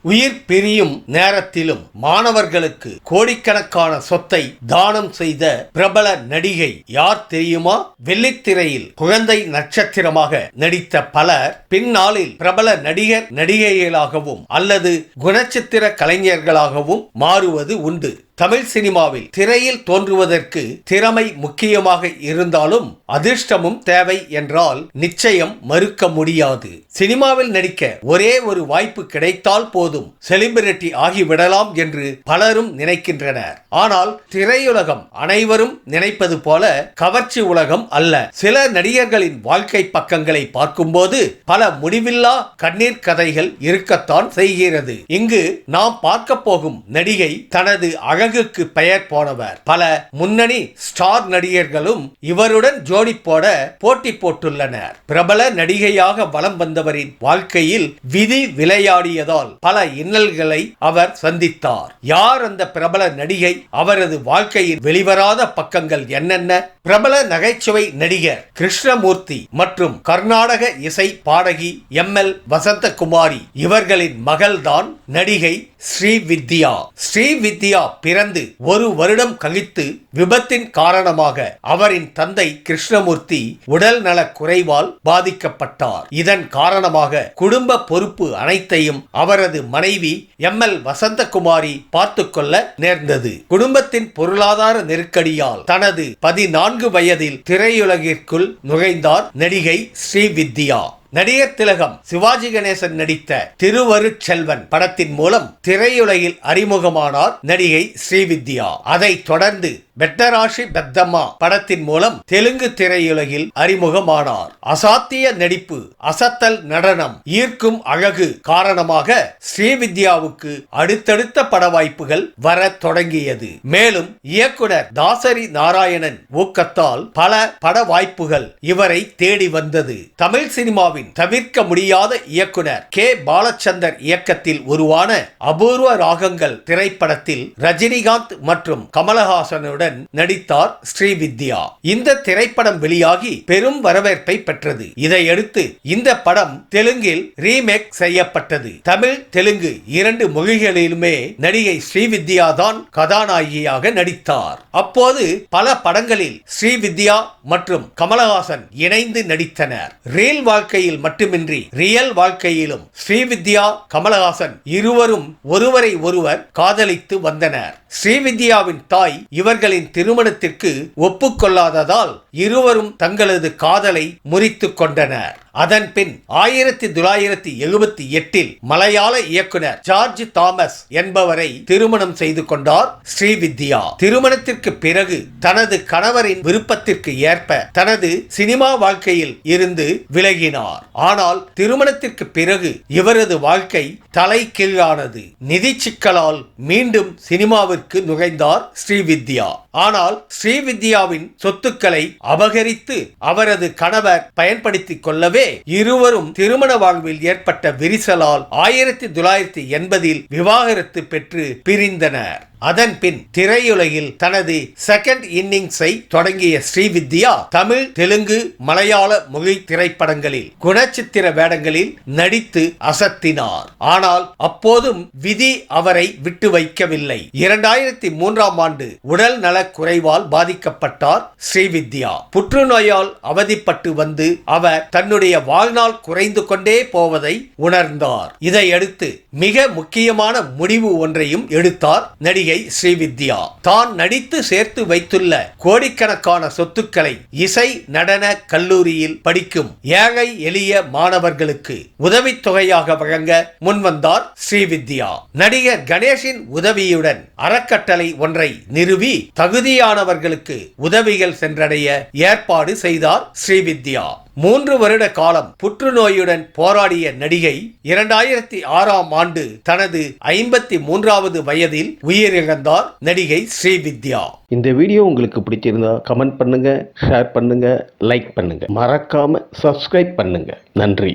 உயிர் பிரியும் நேரத்திலும் மாணவர்களுக்கு கோடிக்கணக்கான சொத்தை தானம் செய்த பிரபல நடிகை யார் தெரியுமா? வெள்ளித்திரையில் குழந்தை நட்சத்திரமாக நடித்த பலர் பின்னாளில் பிரபல நடிகர் நடிகைகளாகவும் அல்லது குணச்சித்திர கலைஞர்களாகவும் மாறுவது உண்டு. தமிழ் சினிமாவில் திரையில் தோன்றுவதற்கு திறமை முக்கியமாக இருந்தாலும் அதிர்ஷ்டமும் தேவை என்றால் நிச்சயம் மறுக்க முடியாது. சினிமாவில் நடிக்க ஒரே ஒரு வாய்ப்பு கிடைத்தால் போதும் செலிபிரிட்டி ஆகிவிடலாம் என்று பலரும் நினைக்கின்றனர். ஆனால் திரையுலகம் அனைவரும் நினைப்பது போல கவர்ச்சி உலகம் அல்ல. சில நடிகர்களின் வாழ்க்கை பக்கங்களை பார்க்கும்போது பல முடிவில்லா கண்ணீர் கதைகள் இருக்கத்தான் செய்கிறது. இங்கு நாம் பார்க்க போகும் நடிகை தனது அழகுக்கு பெயர் போனவர். பல முன்னணி ஸ்டார் நடிகர்களும் இவருடன் ஜோடி போட போட்டி போட்டுள்ளனர். பிரபல நடிகையாக வலம் வந்தவரின் வாழ்க்கையில் விதி விளையாடியதால் பல இன்னல்களை அவர் சந்தித்தார். யார் அந்த பிரபல நடிகை? அவரது வாழ்க்கையின் வெளிவராத பக்கங்கள் என்னென்ன? பிரபல நகைச்சுவை நடிகர் கிருஷ்ணமூர்த்தி மற்றும் கர்நாடக இசை பாடகி எம்எல் வசந்தகுமாரி இவர்களின் மகள்தான் நடிகை ஸ்ரீவித்யா. ஸ்ரீவித்யா பிறந்து ஒரு வருடம் கழித்து விபத்தின் காரணமாக அவரின் தந்தை கிருஷ்ணமூர்த்தி உடல் நல குறைவால் பாதிக்கப்பட்டார். இதன் காரணமாக குடும்ப பொறுப்பு அனைத்தையும் அவரது மனைவி எம்எல் வசந்தகுமாரி பார்த்துக் கொள்ள நேர்ந்தது. குடும்பத்தின் பொருளாதார நெருக்கடியால் தனது 14 வயதில் திரையுலகிற்குள் நுழைந்தார் நடிகை ஸ்ரீவித்யா. நடிகர் திலகம் சிவாஜி கணேசன் நடித்த திருவருட்செல்வன் படத்தின் மூலம் திரையுலகில் அறிமுகமானார் நடிகை ஸ்ரீவித்யா. அதைத் தொடர்ந்து பெத்தராஷி பெத்தம்மா படத்தின் மூலம் தெலுங்கு திரையுலகில் அறிமுகமானார். அசாத்திய நடிப்பு, அசத்தல் நடனம், ஈர்க்கும் அழகு காரணமாக ஸ்ரீவித்யாவுக்கு அடுத்தடுத்த பட வாய்ப்புகள் வர தொடங்கியது. மேலும் இயக்குனர் தாசரி நாராயணன் ஊக்கத்தால் பல பட வாய்ப்புகள் இவரை தேடி வந்தது. தமிழ் சினிமாவில் தவிர்க்க முடியாத இயக்குனர் கே பாலச்சந்தர் இயக்கத்தில் உருவான அபூர்வ ராகங்கள் திரைப்படத்தில் ரஜினிகாந்த் மற்றும் கமலஹாசனுடன் நடித்தார் ஸ்ரீவித்யா. இந்த திரைப்படம் வெளியாகி பெரும் வரவேற்பை பெற்றது. இதையடுத்து இந்த படம் தெலுங்கில் ரீமேக் செய்யப்பட்டது. தமிழ், தெலுங்கு 2 மொழிகளிலுமே நடிகை ஸ்ரீவித்யா தான் கதாநாயகியாக நடித்தார். அப்போது பல படங்களில் ஸ்ரீவித்யா மற்றும் கமலஹாசன் இணைந்து நடித்தனர். ரியல் வாழ்க்கையில் மட்டுமின்றி ரியல் வாழ்க்கையிலும் ஸ்ரீவித்யா, கமலஹாசன் இருவரும் ஒருவரை ஒருவர் காதலித்து வந்தனர். ஸ்ரீவித்யாவின் தாய் இவர்களின் திருமணத்திற்கு ஒப்புக்கொள்ளாததால் இருவரும் தங்களது காதலை முறித்துக் கொண்டனர். அதன் பின் 1978 மலையாள இயக்குனர் ஜார்ஜ் தாமஸ் என்பவரை திருமணம் செய்து கொண்டார் ஸ்ரீவித்யா. திருமணத்திற்கு பிறகு தனது கணவரின் விருப்பத்திற்கு ஏற்ப தனது சினிமா வாழ்க்கையில் இருந்து விலகினார். ஆனால் திருமணத்திற்கு பிறகு இவரது வாழ்க்கை தலைகீழானது. நிதி சிக்கலால் மீண்டும் சினிமாவிற்கு நுழைந்தார் ஸ்ரீவித்யா. ஆனால் ஸ்ரீவித்யாவின் சொத்துக்களை அபகரித்து அவரது கணவர் பயன்படுத்திக் கொள்ளவே இருவரும் திருமண வாழ்வில் ஏற்பட்ட விரிசலால் 1980 விவாகரத்து பெற்று பிரிந்தனர். அதன் பின் திரையுலகில் தனது செகண்ட் இன்னிங்ஸை தொடங்கிய ஸ்ரீவித்யா தமிழ், தெலுங்கு, மலையாள மொழி திரைப்படங்களில் குணச்சித்திர வேடங்களில் நடித்து அசத்தினார். ஆனால் அப்போதும் விதி அவரை விட்டு வைக்கவில்லை. 2003ஆம் ஆண்டு உடல் நல குறைவால் பாதிக்கப்பட்டார் ஸ்ரீவித்யா. புற்றுநோயால் அவதிப்பட்டு வந்து அவர் தன்னுடைய வாழ்நாள் குறைந்து கொண்டே போவதை உணர்ந்தார். இதையடுத்து மிக முக்கியமான முடிவு ஒன்றையும் எடுத்தார் நடிகை ஸ்ரீவித்யா. தான் நடித்து சேர்த்து வைத்துள்ள கோடிக்கணக்கான சொத்துக்களை இசை நடன கல்லூரியில் படிக்கும் ஏழை எளிய மாணவர்களுக்கு உதவித்தொகையாக வழங்க முன்வந்தார் ஸ்ரீவித்யா. நடிகர் கணேஷின் உதவியுடன் அறக்கட்டளை ஒன்றை நிறுவி தகுதியானவர்களுக்கு உதவிகள் சென்றடைய ஏற்பாடு செய்தார் ஸ்ரீவித்யா. 3 வருட காலம் புற்றுநோயுடன் போராடிய நடிகை 2006ஆம் ஆண்டு தனது 53வது வயதில் உயிரிழந்தார் நடிகை ஸ்ரீவித்யா. இந்த வீடியோ உங்களுக்கு பிடிச்சிருந்தா கமெண்ட் பண்ணுங்க, ஷேர் பண்ணுங்க, லைக் பண்ணுங்க, மறக்காம சப்ஸ்கிரைப் பண்ணுங்க. நன்றி.